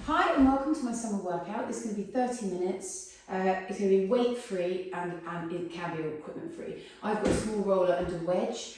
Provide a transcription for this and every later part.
Hi and welcome to my summer workout. This is going to be 30 minutes. It's going to be weight free and it can be equipment free. I've got a small roller and a wedge.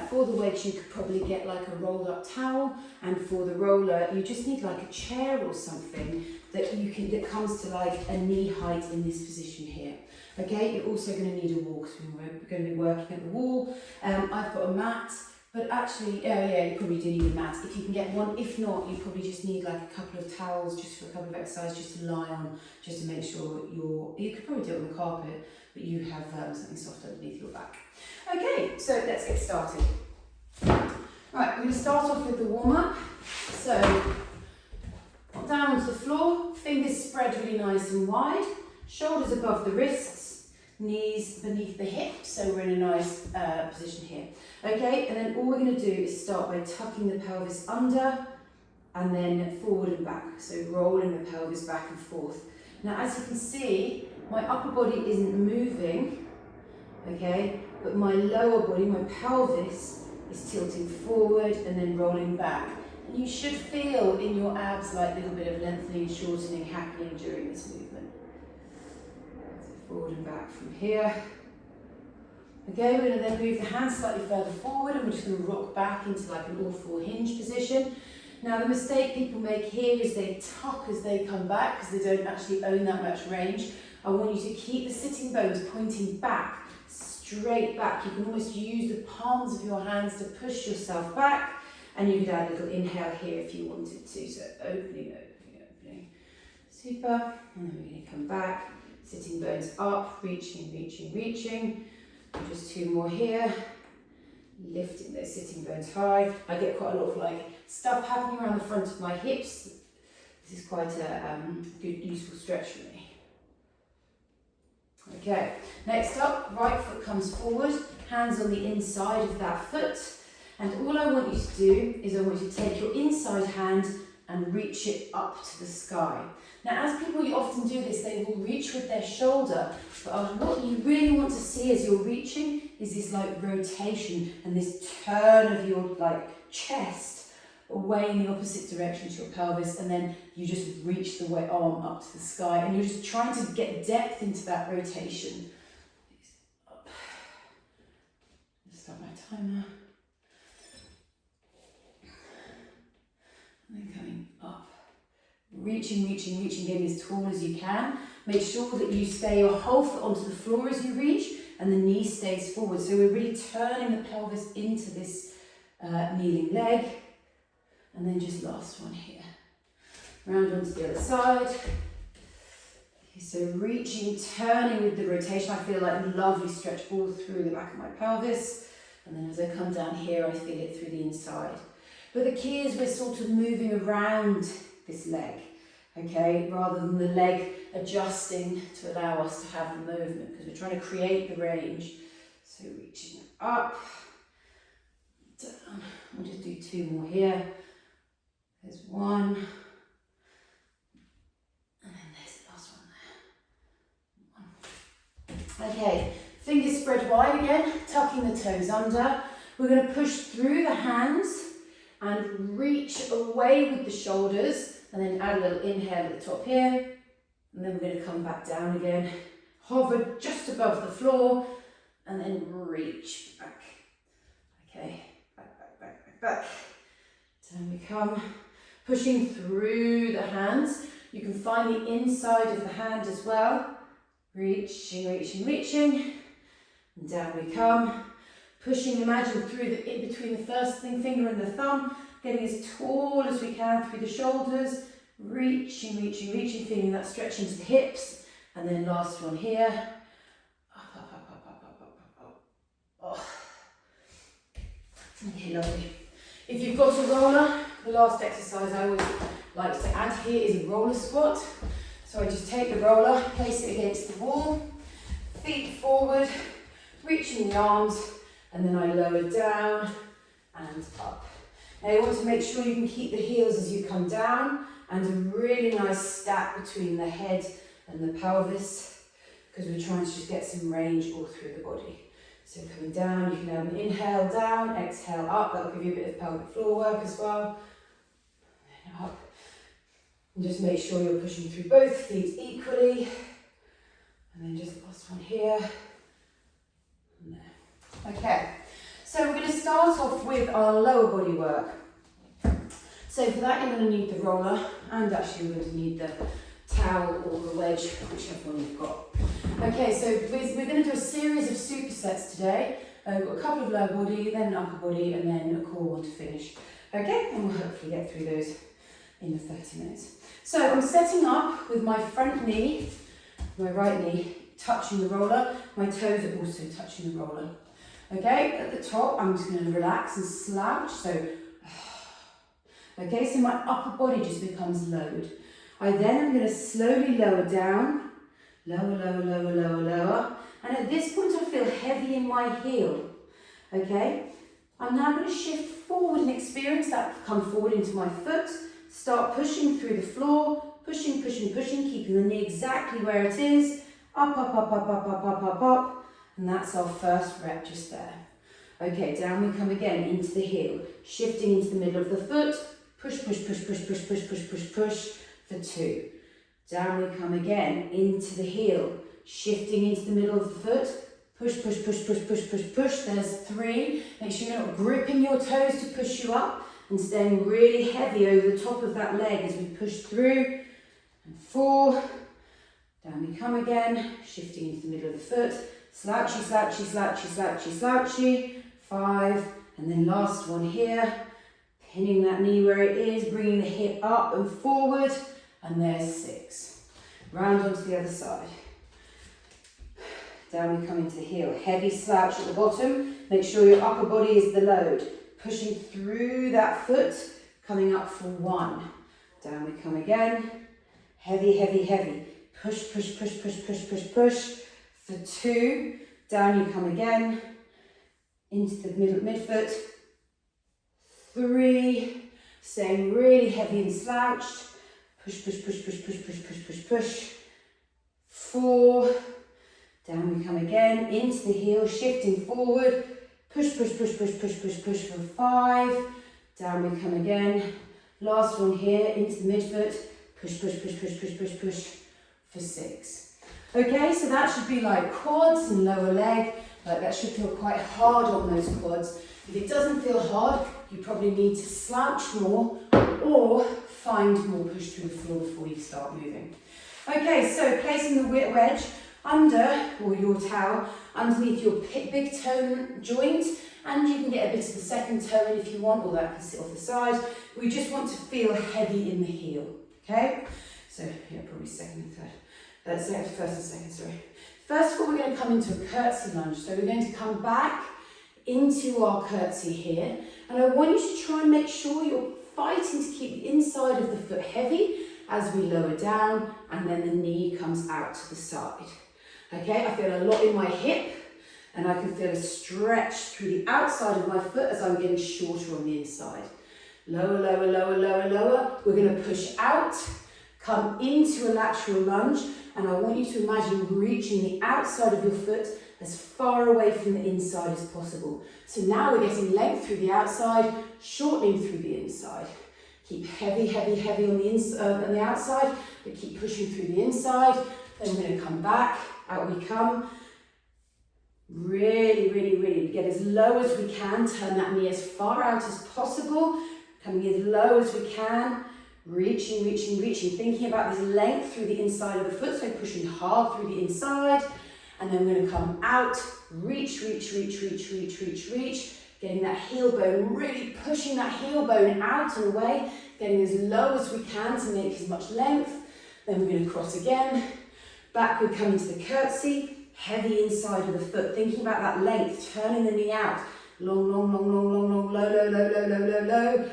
For the wedge you could probably get like a rolled up towel, and for the roller you just need like a chair or something that comes to like a knee height in this position here. Okay, you're also going to need a wall because we're going to be working at the wall. I've got a mat. But actually, yeah, you probably do need a mat if you can get one. If not, you probably just need like a couple of towels just for a couple of exercises just to lie on, just to make sure you could probably do it on the carpet, but you have something soft underneath your back. Okay, so let's get started. Right, we're going to start off with the warm-up. So, down onto the floor, fingers spread really nice and wide, shoulders above the wrists, knees beneath the hips, so we're in a nice position here. Okay, and then all we're going to do is start by tucking the pelvis under and then forward and back, so rolling the pelvis back and forth. Now as you can see, my upper body isn't moving, okay, but my lower body, my pelvis, is tilting forward and then rolling back. And you should feel in your abs like a little bit of lengthening and shortening happening during this movement. Forward and back from here. Okay, we're going to then move the hands slightly further forward and we're just going to rock back into like an all four hinge position. Now the mistake people make here is they tuck as they come back because they don't actually own that much range. I want you to keep the sitting bones pointing back, straight back. You can almost use the palms of your hands to push yourself back, and you could add a little inhale here if you wanted to. So opening, opening, opening. Super. And then we're going to come back. Sitting bones up, reaching, reaching, reaching. Just two more here. Lifting those sitting bones high. I get quite a lot of like stuff happening around the front of my hips. This is quite a good, useful stretch for me. Okay, next up, right foot comes forward, hands on the inside of that foot. And all I want you to do is I want you to take your inside hand and reach it up to the sky. Now, as people you often do this, they will reach with their shoulder, but what you really want to see as you're reaching is this like rotation and this turn of your like chest away in the opposite direction to your pelvis, and then you just reach the arm up to the sky, and you're just trying to get depth into that rotation. Up. Start my timer. And then coming up. Reaching, reaching, reaching, getting as tall as you can. Make sure that you stay your whole foot onto the floor as you reach and the knee stays forward. So we're really turning the pelvis into this kneeling leg. And then just last one here. Round onto the other side. Okay, so reaching, turning with the rotation. I feel like a lovely stretch all through the back of my pelvis. And then as I come down here, I feel it through the inside. But the key is we're sort of moving around this leg, okay, rather than the leg adjusting to allow us to have the movement, because we're trying to create the range. So reaching up, down. We'll just do two more here. There's one, and then there's the last one there. One. Okay, fingers spread wide again, tucking the toes under. We're going to push through the hands and reach away with the shoulders, and then add a little inhale at the top here, and then we're going to come back down again, hover just above the floor, and then reach back. Okay, back, back, back, back, back. Down we come, pushing through the hands. You can find the inside of the hand as well. Reaching, reaching, reaching, and down we come. Pushing, imagine through in between the first finger and the thumb, getting as tall as we can through the shoulders, reaching, reaching, reaching, feeling that stretch into the hips, and then last one here, up, up, up, up, up, up, up, up, up. Oh. Okay, lovely. If you've got a roller, the last exercise I always like to add here is a roller squat. So I just take the roller, place it against the wall, feet forward, reaching the arms, and then I lower down and up. Now you want to make sure you can keep the heels as you come down, and a really nice stack between the head and the pelvis, because we're trying to just get some range all through the body. So coming down, you can have an inhale down, exhale up. That'll give you a bit of pelvic floor work as well. And up. And just make sure you're pushing through both feet equally. And then just the last one here. And there. Okay, so we're going to start off with our lower body work. So for that, you're going to need the roller, and actually we're going to need the towel or the wedge, whichever one you've got. Okay, so we're going to do a series of supersets today. We've got a couple of lower body, then an upper body, and then a core one to finish. Okay, and we'll hopefully get through those in the 30 minutes. So I'm setting up with my front knee, my right knee, touching the roller. My toes are also touching the roller. Okay, at the top, I'm just going to relax and slouch. So, okay, so my upper body just becomes lowered. I then am going to slowly lower down, lower, lower, lower, lower, lower. And at this point, I feel heavy in my heel. Okay, I'm now going to shift forward and experience that come forward into my foot. Start pushing through the floor, pushing, pushing, pushing, keeping the knee exactly where it is. Up, up, up, up, up, up, up, up, up. And that's our first rep just there. Okay, down we come again into the heel, shifting into the middle of the foot. Push, push, push, push, push, push, push, push, push for 2. Down we come again into the heel, shifting into the middle of the foot. Push, push, push, push, push, push, push. There's 3. Make sure you're not gripping your toes to push you up and staying really heavy over the top of that leg as we push through. And 4. Down we come again, shifting into the middle of the foot. Slouchy, slouchy, slouchy, slouchy, slouchy. 5. And then last one here. Pinning that knee where it is, bringing the hip up and forward. And there's 6. Round onto the other side. Down we come into the heel. Heavy slouch at the bottom. Make sure your upper body is the load. Pushing through that foot, coming up for 1. Down we come again. Heavy, heavy, heavy. Push, push, push, push, push, push, push. For 2. Down you come again. Into the middle midfoot. 3. Staying really heavy and slouched. Push, push, push, push, push, push, push, push, push. 4. Down we come again. Into the heel, shifting forward. Push, push, push, push, push, push, push for 5. Down we come again. Last one here, into the midfoot. Push, push, push, push, push, push, push for 6. Okay, so that should be like quads and lower leg. Like that should feel quite hard on those quads. If it doesn't feel hard, you probably need to slouch more or find more push through the floor before you start moving. Okay, so placing the wedge under, or your towel, underneath your big toe joint, and you can get a bit of the second toe in if you want, or that can sit off the side. We just want to feel heavy in the heel, okay? So, yeah, probably second and third. First and second, sorry. First of all, we're going to come into a curtsey lunge. So we're going to come back into our curtsey here, and I want you to try and make sure you're fighting to keep the inside of the foot heavy as we lower down, and then the knee comes out to the side. Okay, I feel a lot in my hip, and I can feel a stretch through the outside of my foot as I'm getting shorter on the inside. Lower, lower, lower, lower, lower. We're going to push out, come into a lateral lunge, and I want you to imagine reaching the outside of your foot as far away from the inside as possible. So now we're getting length through the outside, shortening through the inside. Keep heavy, heavy, heavy on the outside, but keep pushing through the inside. Then we're going to come back, out we come. Really, really, really get as low as we can. Turn that knee as far out as possible. Coming as low as we can. Reaching, reaching, reaching. Thinking about this length through the inside of the foot. So pushing hard through the inside. And then we're going to come out. Reach, reach, reach, reach, reach, reach, reach. Getting that heel bone, really pushing that heel bone out and away. Getting as low as we can to make as much length. Then we're going to cross again. Backward, come into the curtsey. Heavy inside of the foot, thinking about that length, turning the knee out. Long, long, long, long, long, long, low, low, low, low, low, low, low.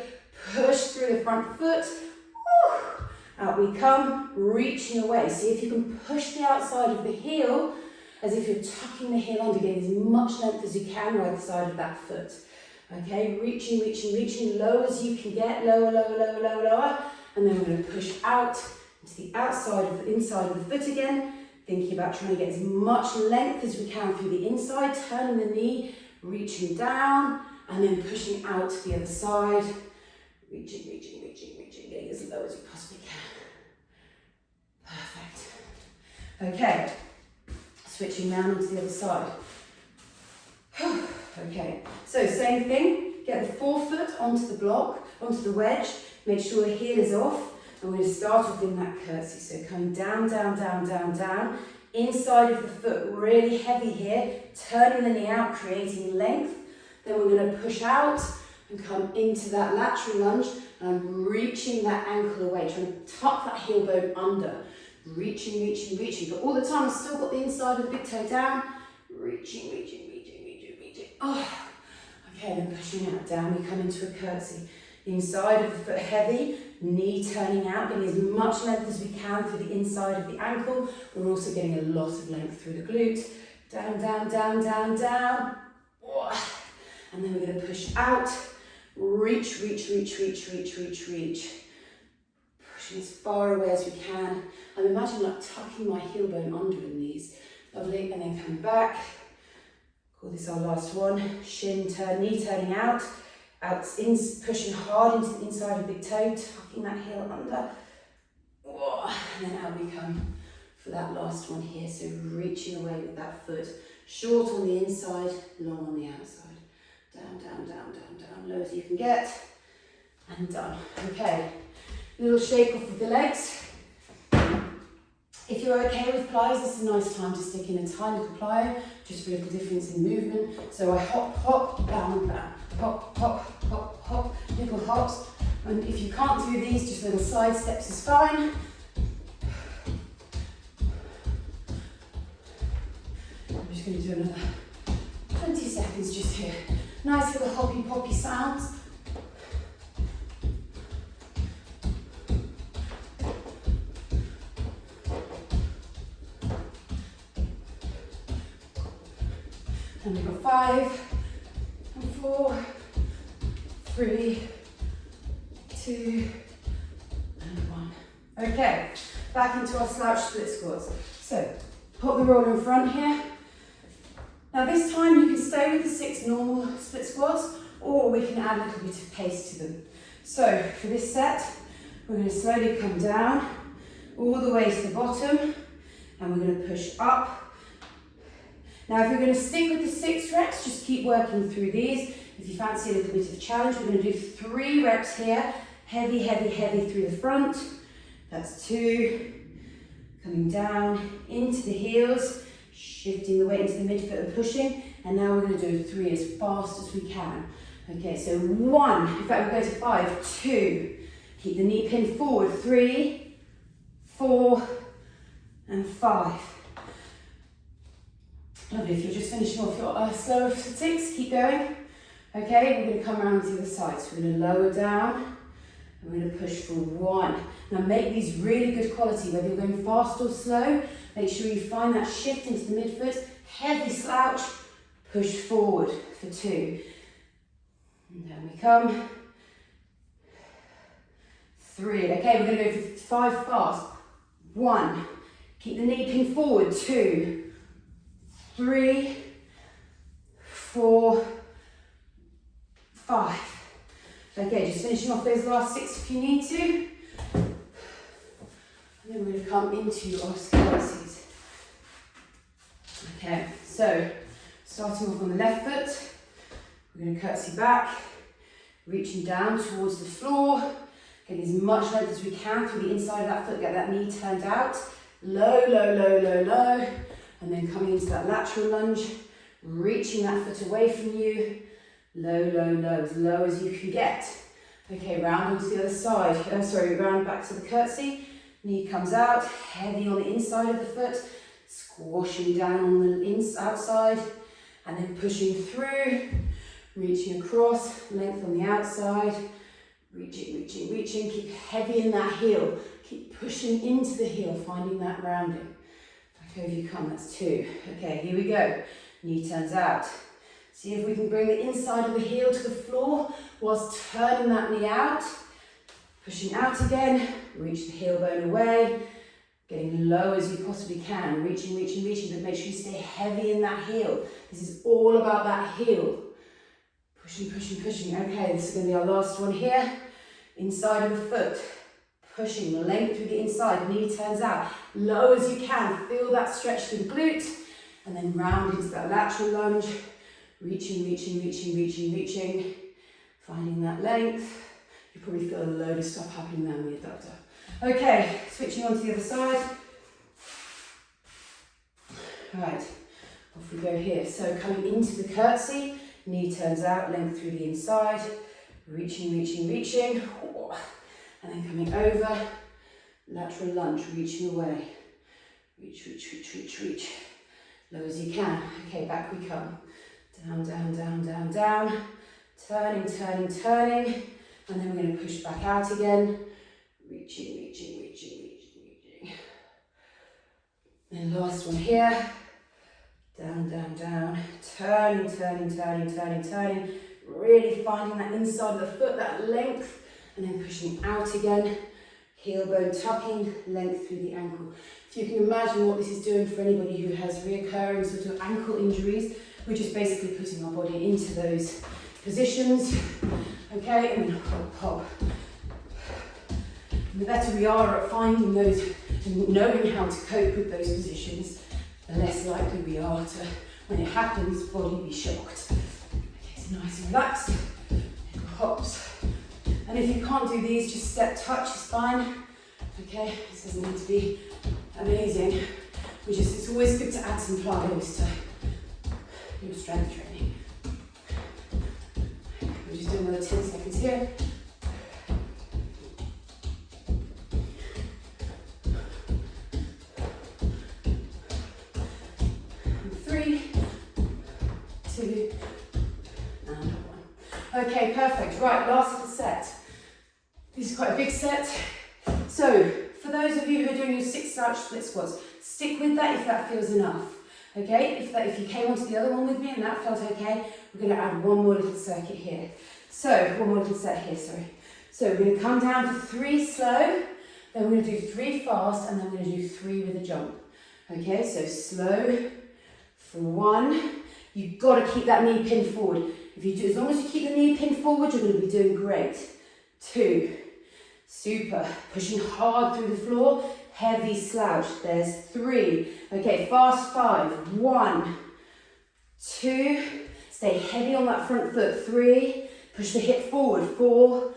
Push through the front foot. Woo. Out we come, reaching away. See if you can push the outside of the heel as if you're tucking the heel under, getting as much length as you can right side of that foot. Okay, reaching, reaching, reaching, low as you can get, lower, lower, lower, lower, lower. And then we're going to push out into the outside of the inside of the foot again. Thinking about trying to get as much length as we can through the inside, turning the knee, reaching down, and then pushing out to the other side. Reaching, reaching, reaching, reaching, getting as low as you possibly can. Okay, switching down onto the other side. Okay, so same thing, get the forefoot onto the block, onto the wedge, make sure the heel is off, and we're going to start off in that curtsey. So coming down, down, down, down, down, inside of the foot, really heavy here, turning the knee out, creating length. Then we're going to push out and come into that lateral lunge, and I'm reaching that ankle away, trying to tuck that heel bone under. Reaching, reaching, reaching, but all the time I've still got the inside of the big toe down. Reaching, reaching, reaching, reaching, reaching. Oh, okay, then pushing out, down, we come into a curtsey. The inside of the foot heavy, knee turning out, getting as much length as we can through the inside of the ankle. We're also getting a lot of length through the glute. Down, down, down, down, down. And then we're going to push out, reach, reach, reach, reach, reach, reach, reach. Pushing as far away as we can. I'm imagining like tucking my heel bone under in these. Lovely, and then coming back. Call this our last one. Shin turn, knee turning out. Out in, pushing hard into the inside of the big toe, tucking that heel under. And then out we come for that last one here. So reaching away with that foot. Short on the inside, long on the outside. Down, down, down, down, down, low as you can get. And done. Okay, little shake off with the legs. If you're okay with plyos, this is a nice time to stick in a tiny little plyo, just for a little difference in movement. So I hop, hop, down, down, hop, hop, hop, hop, little hops. And if you can't do these, just little side steps is fine. I'm just going to do another 20 seconds just here. Nice little hoppy poppy sounds. And we've got 5, and 4, 3, 2, and 1. Okay, back into our slouch split squats. So, pop the roller in front here. Now this time you can stay with the 6 normal split squats, or we can add a little bit of pace to them. So, for this set, we're going to slowly come down, all the way to the bottom, and we're going to push up. Now, if you're going to stick with the 6 reps, just keep working through these. If you fancy a little bit of a challenge, we're going to do 3 reps here. Heavy, heavy, heavy through the front. That's 2. Coming down into the heels, shifting the weight into the midfoot and pushing. And now we're going to do 3 as fast as we can. Okay, so 1. In fact, we'll go to 5. 2. Keep the knee pinned forward. 3, 4, and 5. Lovely, if you're just finishing off your slower 6, keep going. Okay, we're going to come around to the other side. So we're going to lower down, and we're going to push for 1. Now make these really good quality, whether you're going fast or slow. Make sure you find that shift into the midfoot. Heavy slouch, push forward for 2. And down we come. 3. Okay, we're going to go for 5 fast. 1. Keep the knee pinned forward. 2. 3, 4, 5. Okay, just finishing off those last 6 if you need to. And then we're going to come into our curtsies. Okay, so starting off on the left foot, we're going to curtsy back, reaching down towards the floor, getting as much length as we can through the inside of that foot, get that knee turned out, low, low, low, low, low. And then coming into that lateral lunge, reaching that foot away from you, low, low, low, as low as you can get. Okay, round onto the other side, round back to the curtsy, knee comes out, heavy on the inside of the foot, squashing down on the outside, and then pushing through, reaching across, length on the outside, reaching, reaching, reaching, keep heavy in that heel, keep pushing into the heel, finding that rounding. Over you come, that's 2. Okay, here we go. Knee turns out. See if we can bring the inside of the heel to the floor whilst turning that knee out. Pushing out again, reach the heel bone away, getting low as you possibly can, reaching, reaching, reaching, but make sure you stay heavy in that heel. This is all about that heel. Pushing, pushing, pushing. Okay, this is going to be our last one here. Inside of the foot, Pushing length through the inside, knee turns out, low as you can, feel that stretch through the glute, and then round into that lateral lunge, reaching, reaching, reaching, reaching, reaching, finding that length. You probably feel a load of stuff happening there with your adductor. Okay, switching on to the other side. All right, off we go here. So coming into the curtsey, knee turns out, length through the inside, reaching, reaching, reaching, and then coming over, lateral lunge, reaching away, reach, reach, reach, reach, reach, low as you can. Okay, back we come, down, down, down, down, down, turning, turning, turning, and then we're going to push back out again, reaching, reaching, reaching, reaching, reaching. And last one here, down, down, down, turning, turning, turning, turning, turning, really finding that inside of the foot, that length, and then pushing out again, heel bone tucking, length through the ankle. If you can imagine what this is doing for anybody who has reoccurring sort of ankle injuries, we're just basically putting our body into those positions, okay, and then hop, hop. And the better we are at finding those and knowing how to cope with those positions, the less likely we are to, when it happens, body be shocked. Okay, so nice and relaxed, hops. And if you can't do these, just step touch is fine. Okay, this doesn't need to be amazing. It's always good to add some plyos to your strength training. We're just doing another 10 seconds here. And 3, 2, and 1. Okay, perfect. Right, last little set. This is quite a big set. So, for those of you who are doing your 6 slouch split squats, stick with that if that feels enough. Okay, if you came onto the other one with me and that felt okay, we're going to add one more little circuit here. So, one more little set here, sorry. So, we're going to come down for 3 slow, then we're going to do 3 fast, and then we're going to do 3 with a jump. Okay, so slow for 1. You've got to keep that knee pinned forward. If you do, as long as you keep the knee pinned forward, you're going to be doing great. 2, super, pushing hard through the floor, heavy slouch, there's 3, okay, fast 5, 1, 2, stay heavy on that front foot, 3, push the hip forward, 4,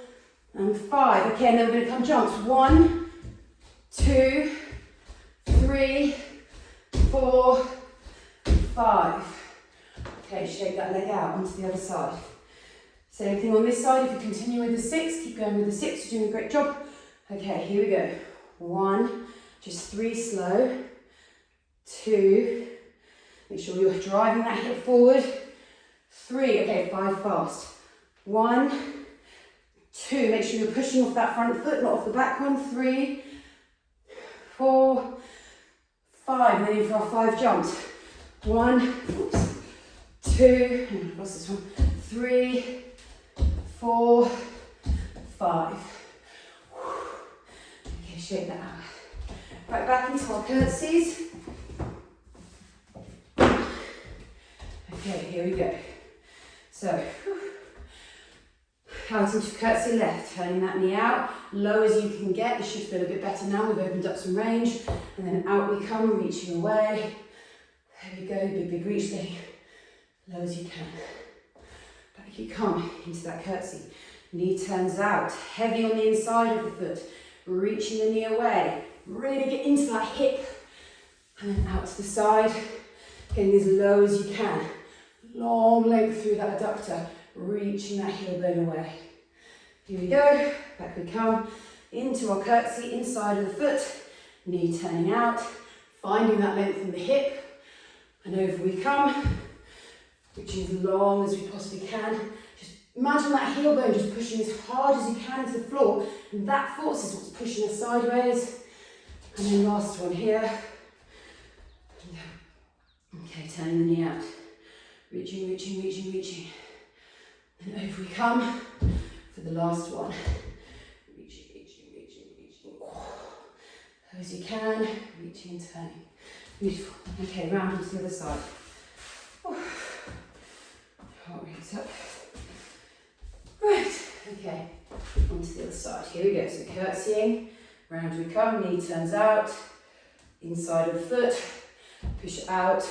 and 5, okay, and then we're going to come jumps, 1, 2, 3, 4, 5, okay, shake that leg out onto the other side. Same thing on this side, if you continue with the 6, keep going with the 6, you're doing a great job. Okay, here we go. 1, just 3 slow. 2, make sure you're driving that hip forward. 3, okay, 5 fast. 1, 2, make sure you're pushing off that front foot, not off the back one. 3, 4, 5, and then in for our 5 jumps. 1, oops, 2, lost this one. 3, 4, 5. Okay, shake that out. Right, back into our curtsies. Okay, here we go. So, out into curtsy left, turning that knee out, low as you can get. This should feel a bit better now. We've opened up some range, and then out we come, reaching away. There we go, big, big reach, getting low as you can. Back you come into that curtsy. Knee turns out, heavy on the inside of the foot, reaching the knee away. Really get into that hip, and then out to the side, getting as low as you can. Long length through that adductor, reaching that heel bone away. Here we go, back we come, into our curtsy, inside of the foot, knee turning out, finding that length in the hip, and over we come, reaching as long as we possibly can. Just imagine that heel bone just pushing as hard as you can into the floor, and that force is what's pushing us sideways. And then last one here. Okay, turning the knee out. Reaching, reaching, reaching, reaching. And over we come for the last one. Reaching, reaching, reaching, reaching. As you can, reaching and turning. Beautiful. Okay, round onto the other side. Heart rate's up. Right, okay, onto the other side. Here we go. So curtsying, Round we come, knee turns out, inside of the foot, push out,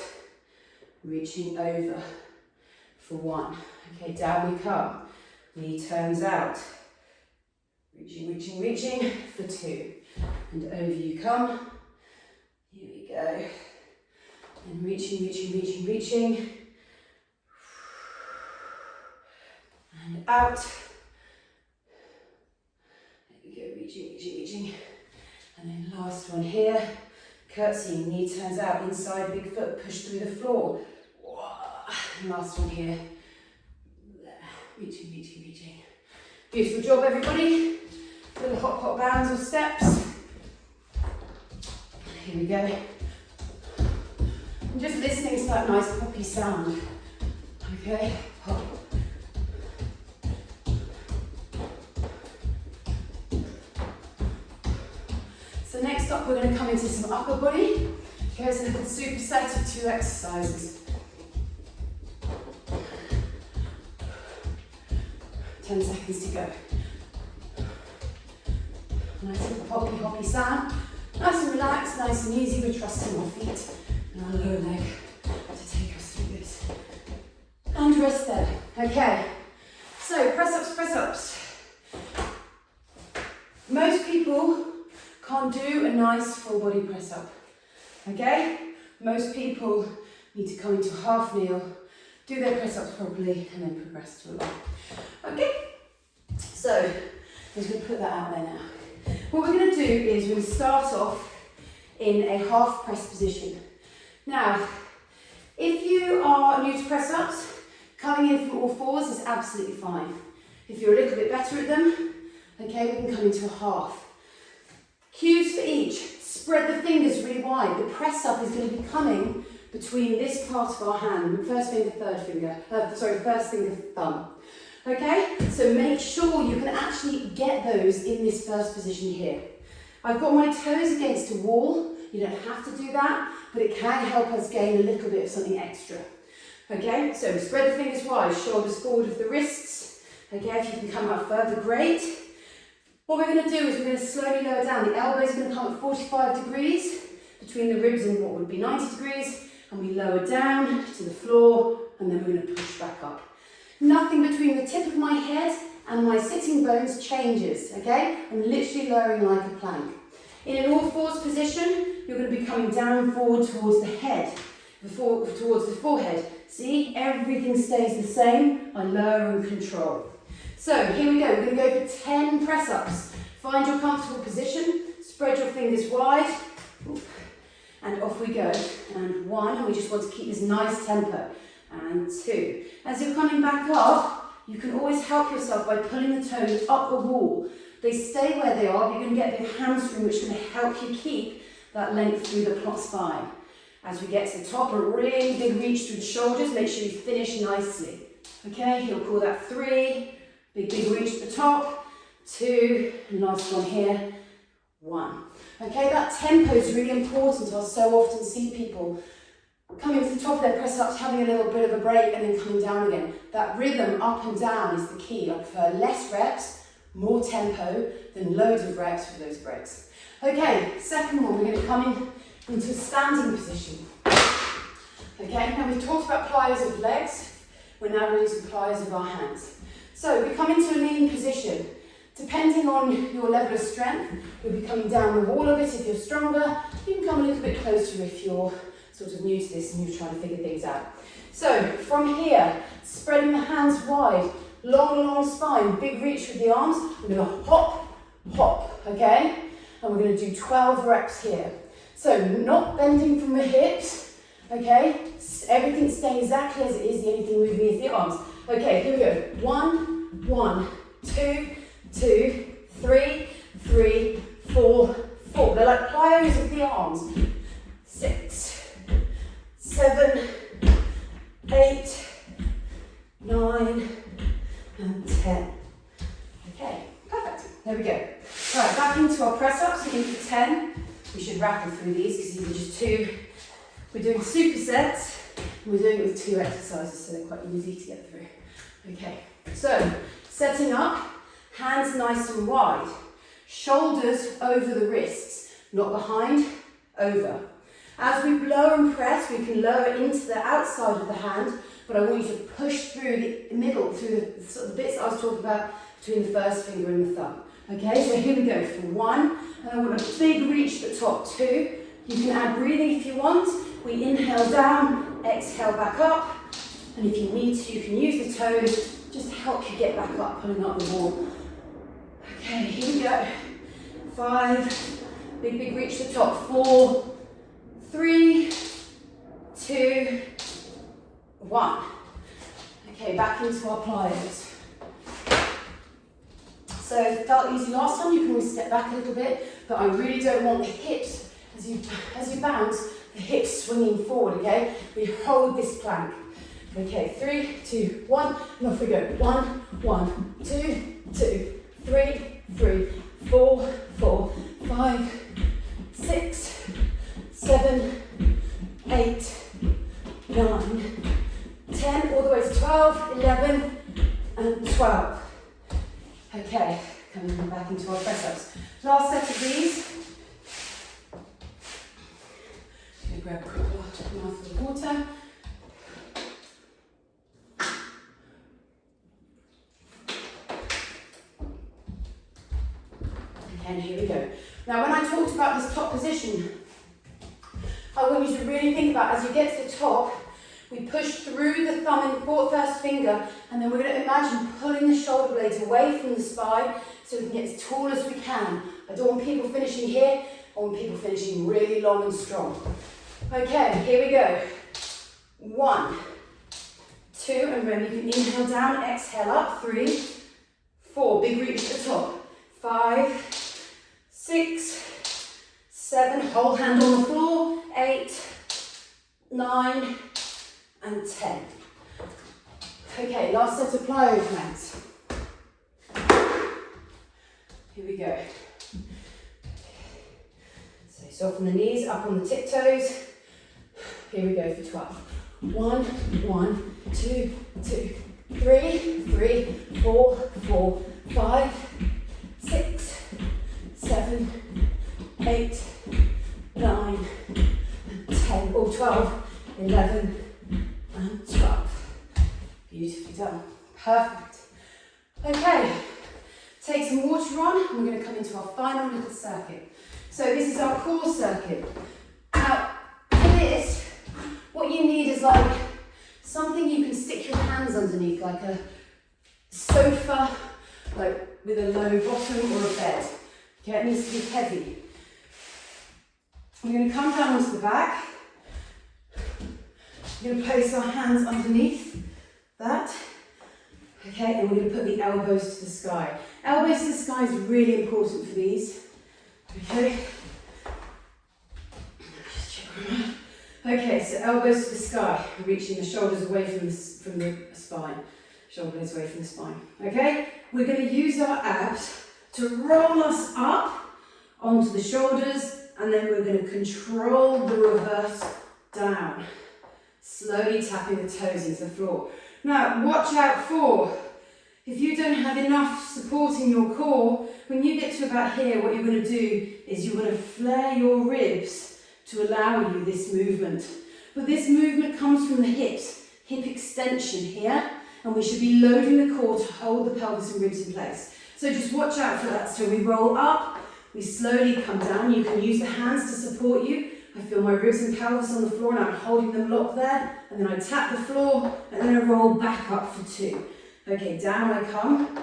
reaching over for 1. Okay, down we come, knee turns out, reaching for 2. And over you come, here we go. And reaching. And out. There we go, reaching. And then last one here. Curtsey, knee turns out, inside, big foot, push through the floor. And last one here. There. Reaching. Beautiful job, everybody. Little hop bounds or steps. Here we go. I'm just listening to that nice poppy sound. Okay, hop. So next up, we're going to come into some upper body. Okay, so a little superset of 2 exercises. 10 seconds to go. Nice little poppy sound. Nice and relaxed, nice and easy. We're trusting our feet and our lower leg to take us through this. And rest there. Okay, so press ups. Most people can't do a nice full body press up. Okay, most people need to come into a half kneel, do their press ups properly, and then progress to a line. Okay, so I'm just going to put that out there now. What we're going to do is we're going to start off in a half press position. Now, if you are new to press ups, coming in from all fours is absolutely fine. If you're a little bit better at them, okay, we can come into a half. Cues for each. Spread the fingers really wide. The press up is going to be coming between this part of our hand, first finger, first finger, thumb. Okay, so make sure you can actually get those in this first position here. I've got my toes against a wall. You don't have to do that, but it can help us gain a little bit of something extra. Okay, so spread the fingers wide, shoulders forward of the wrists. Okay, if you can come out further, great. What we're going to do is we're going to slowly lower down. The elbows are going to come at 45 degrees between the ribs and what would be 90 degrees, and we lower down to the floor, and then we're going to push back up. Nothing between the tip of my head and my sitting bones changes, okay? I'm literally lowering like a plank. In an all fours position, you're going to be coming down forward towards the head, towards the forehead. See, everything stays the same. I lower and control. So here we go, we're going to go for 10 press ups. Find your comfortable position, spread your fingers wide, and off we go. And 1, and we just want to keep this nice tempo. And 2. As you're coming back up, you can always help yourself by pulling the toes up the wall. They stay where they are, but you're going to get a bit of hamstring, which is going to help you keep that length through the spine. As we get to the top, a really big reach through the shoulders. Make sure you finish nicely. Okay, he'll call that 3. Big reach to the top. 2, and last one here. 1. Okay, that tempo is really important. I so often see people coming to the top of their press ups, having a little bit of a break, and then coming down again. That rhythm up and down is the key. I prefer less reps, more tempo, than loads of reps with those breaks. Okay, second one, we're going to come into a standing position. Okay, now we've talked about pliers of legs. We're now going to do some pliers of our hands. So we come into a lean position. Depending on your level of strength, you'll be coming down the wall a bit if you're stronger. You can come a little bit closer if you're sort of new to this and you're trying to figure things out. So from here, spreading the hands wide, long spine, big reach with the arms. We're going to hop, okay? And we're going to do 12 reps here. So not bending from the hips, okay? Everything staying exactly as it is, the only thing moving is the arms. Okay, here we go. 1, 2, 3, 4. They're like plyos of the arms. 6, 7, 8, 9, and 10. Okay, perfect. There we go. Right, back into our press ups. We're in for 10. We should rattle through these because these are just 2. We're doing supersets. And we're doing it with 2 exercises, so they're quite easy to get through. Okay, so setting up, hands nice and wide, Shoulders over the wrists, not behind, over. As we lower and press, we can lower into the outside of the hand, but I want you to push through the middle, through the sort of bits I was talking about between the first finger and the thumb. Okay, so here we go for 1, and I want a big reach at the top. 2, you can add breathing if you want. We inhale down, exhale back up, and if you need to, you can use the toes just to help you get back up, pulling up the wall. Okay, here we go. 5, big reach to the top. 4, 3, 2, 1. Okay, back into our plyos. So if it felt easy last time, you can always step back a little bit, but I really don't want the hips, as you bounce, the hips swinging forward, okay? We hold this plank. Okay, 3, 2, 1, and off we go. 1, 1, 2, 2, 3, 3, 4, 4, 5, 6, 7, 8, 9, 10, all the way to 12, 11, and 12. Okay, coming back into our press-ups. Last set of these. I'm going to grab a quick mouthful of water. And here we go. Now when I talked about this top position, I want you to really think about, as you get to the top, we push through the thumb and first finger, and then we're going to imagine pulling the shoulder blades away from the spine so we can get as tall as we can. I don't want people finishing here, I want people finishing really long and strong. Okay, here we go. 1, 2, and remember you can inhale down, exhale up. 3, 4, big reach at the top. 5, 6, 7, whole hand on the floor. 8, 9, and 10. Okay, last set of plyo planks. Here we go. So soften the knees, up on the tiptoes. Here we go for 12. 1, 1, 2, 2, 3, 3, 4, 4, 5, 6, 7, 8, 9, 10, or 12, 11, and 12. Beautifully done. Perfect. Okay, take some water on, and we're going to come into our final little circuit. So this is our core circuit. Now, for this, what you need is like something you can stick your hands underneath, like a sofa, like with a low bottom, or a bed. Okay, it needs to be heavy. We're going to come down onto the back. We're going to place our hands underneath that. Okay, and we're going to put the elbows to the sky. Elbows to the sky is really important for these. Okay. Just check on that. Okay, so elbows to the sky, reaching the shoulders away from the spine. Shoulders away from the spine. Okay, we're going to use our abs to roll us up onto the shoulders, and then we're going to control the reverse down. Slowly tapping the toes into the floor. Now, watch out for, if you don't have enough support in your core, when you get to about here, what you're going to do is you're going to flare your ribs to allow you this movement. But this movement comes from the hips, hip extension here, and we should be loading the core to hold the pelvis and ribs in place. So just watch out for that. So we roll up, we slowly come down. You can use the hands to support you. I feel my ribs and pelvis on the floor, and I'm holding them locked there, and then I tap the floor, and then I roll back up for 2. Okay, down I come,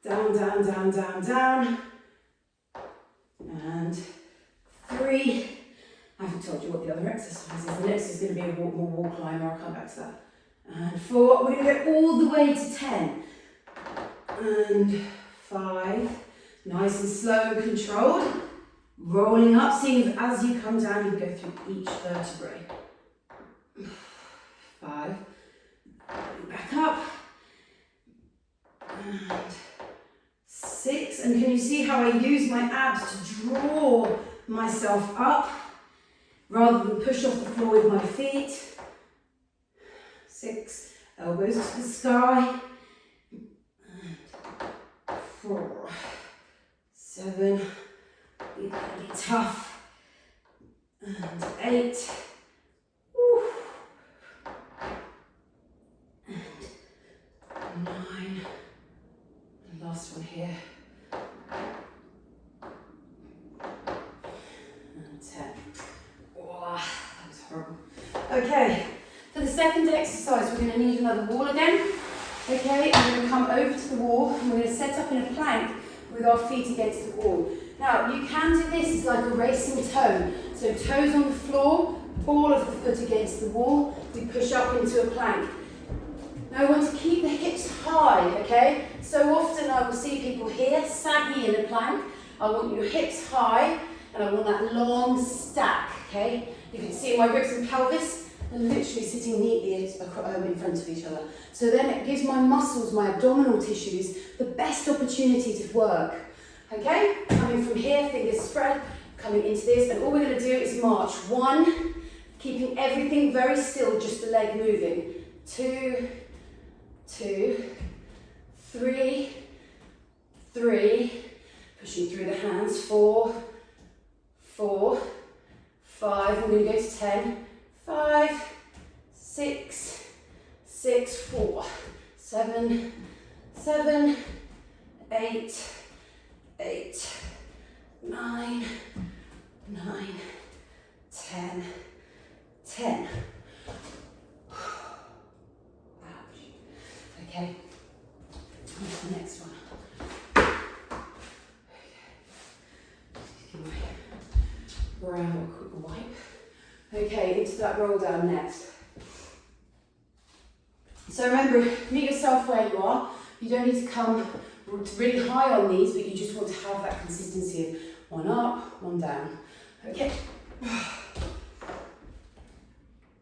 down, down, down, down, down, and 3. I haven't told you what the other exercise is. The next is going to be a more wall climber. I'll come back to that. And 4, we're going to go all the way to 10, and 5, nice and slow and controlled. Rolling up, seeing if as you come down, you go through each vertebrae. 5, back up, and 6, and can you see how I use my abs to draw myself up, rather than push off the floor with my feet. 6, elbows to the sky, and 4, 7, you're going to be tough, and 8, woo, and 9, and last one here, and 10. Oh, that was horrible. Okay, for the second exercise, we're going to need another wall again. Okay, and we're going to come over to the wall, and we're going to set up in a plank with our feet against the wall. Now, you can do this as like a racing toe. So toes on the floor, ball of the foot against the wall, we push up into a plank. Now, I want to keep the hips high, okay? So often I will see people here, saggy in a plank. I want your hips high, and I want that long stack, okay? You can see my ribs and pelvis are literally sitting neatly in front of each other. So then it gives my muscles, my abdominal tissues, the best opportunity to work. Okay, coming from here, fingers spread, coming into this, and all we're going to do is march. 1, keeping everything very still, just the leg moving. 2, 2, 3, 3, pushing through the hands. 4, 4, 5, I'm going to go to 10. 5, 6, 6, 4, 7, 7, 8, 8, 9, 9, 10, 10. Ouch. Okay, on to the next one. Just give my brow a quick wipe. Okay, into that roll down next. So remember, meet yourself where you are. You don't need to come really high on these, but you just want to have that consistency of 1 up, 1 down. Okay.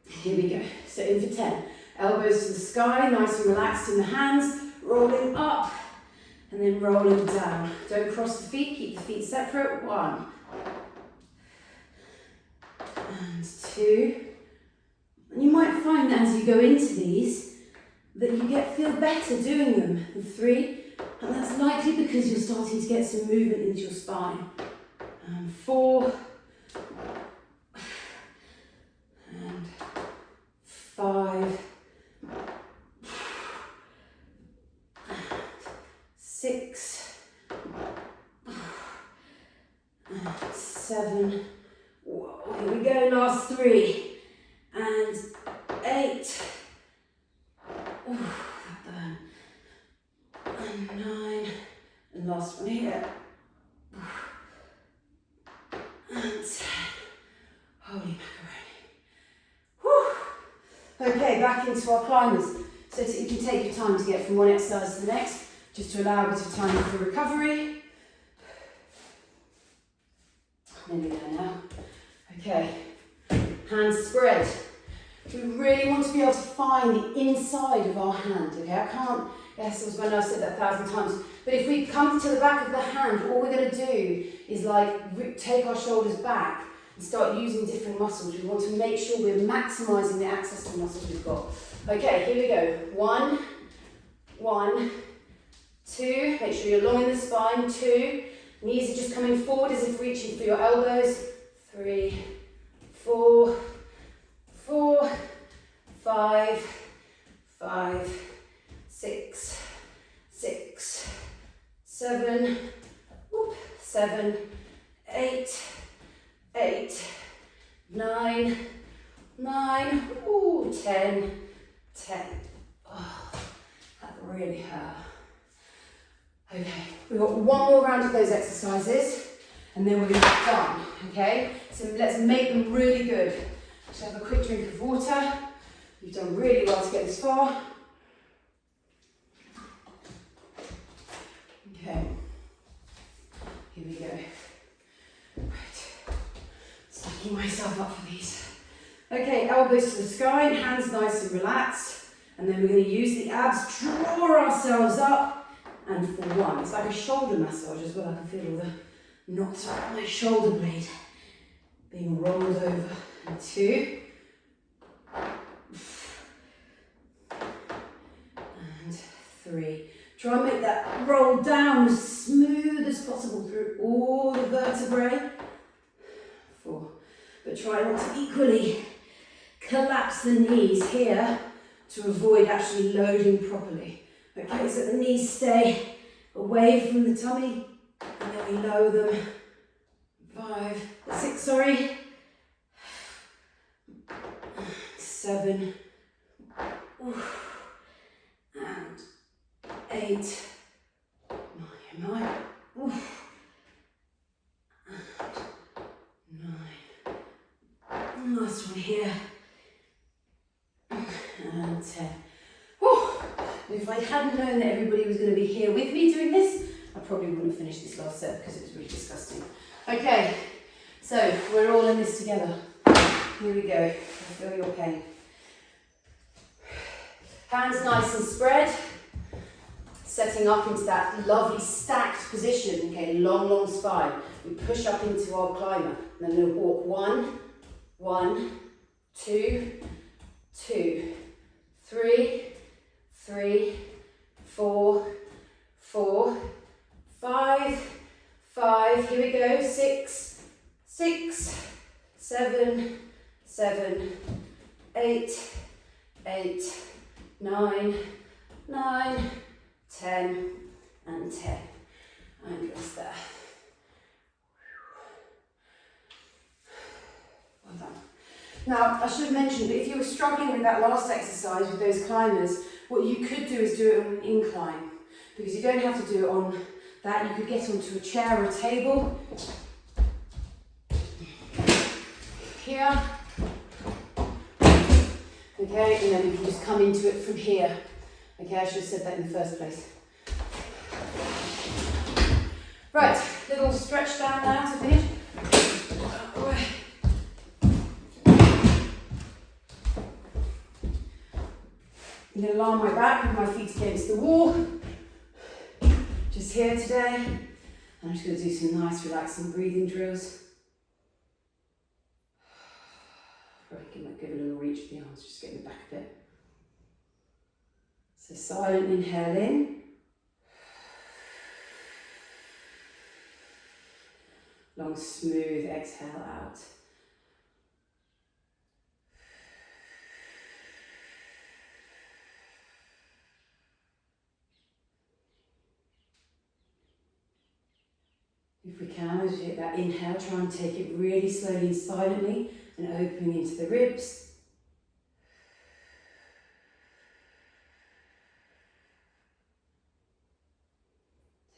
Here we go. So in for 10. Elbows to the sky, nice and relaxed in the hands, rolling up, and then rolling down. Don't cross the feet, keep the feet separate. 1. And 2. And you might find that as you go into these, that you feel better doing them. And 3. And that's likely because you're starting to get some movement into your spine. And 4. And 5. And 6. And 7. Whoa, here we go, last 3. And 8. Ooh, that burn. And 9. And last one here. And 10. Holy macaroni. Whew. Okay, back into our climbers. So that you can take your time to get from one exercise to the next, just to allow a bit of time for recovery. Nearly there now. Okay, hands spread. We really want to be able to find the inside of our hand, okay? Yes, I know I've said that 1,000 times, but if we come to the back of the hand, all we're going to do is like take our shoulders back and start using different muscles. We want to make sure we're maximising the access to muscles we've got. Okay, here we go. 1, 1, 2, make sure you're long in the spine. 2, knees are just coming forward as if reaching for your elbows. 3, 4, 4, 5, 5, 6, 6, 7, 7, 8, 8, 9, 9, 10, 10. Oh, that really hurt. Okay, we've got one more round of those exercises and then we're going to be done, okay? So let's make them really good. Just have a quick drink of water. You've done really well to get this far. Okay, here we go. Right, stacking myself up for these. Okay, elbows to the sky, hands nice and relaxed. And then we're going to use the abs, draw ourselves up. And for 1, it's like a shoulder massage as well. I can feel all the knots around my shoulder blade being rolled over. And 2. And 3. Try and make that roll down as smooth as possible through all the vertebrae. 4. But try not to equally collapse the knees here to avoid actually loading properly. Okay, so the knees stay away from the tummy, and then we lower them. 5, 6, sorry. 7. And 8. My. Oof. And 9. Last one here. And 10. Whew. If I hadn't known that everybody was going to be here with me doing this, I probably wouldn't have finished this last set because it was really disgusting. Okay, so we're all in this together. Here we go. I feel your pain. Hands nice and spread. Setting up into that lovely stacked position. Okay, long, long spine. We push up into our climber. And then we'll walk 1, 1, 2, 2, 3, 3, 4, 4, 5, 5. Here we go. 6, 6, 7, 7, 8, 8, 9, 9, 10, and 10. And rest there. Well done. Now, I should have mentioned that if you were struggling with that last exercise with those climbers, what you could do is do it on an incline, because you don't have to do it on that. You could get onto a chair or a table. Here. Okay, and then we can just come into it from here. Okay, I should have said that in the first place. Right, little stretch down now to finish. I'm going to lie on my back with my feet against the wall. Just here today. And I'm just going to do some nice relaxing breathing drills. Give a little reach with the arms, just get me back a bit. So silent inhale in. Long smooth exhale out. If we can, as you take that inhale, try and take it really slowly and silently and opening into the ribs.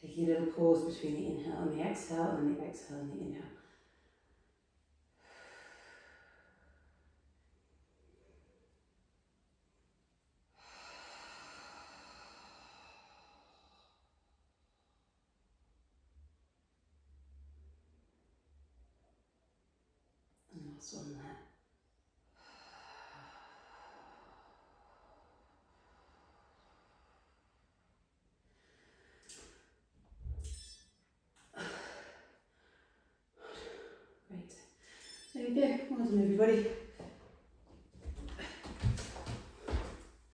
Taking a little pause between the inhale and the exhale, and the exhale and the inhale. And last one there. Great. There we go. Well done, everybody.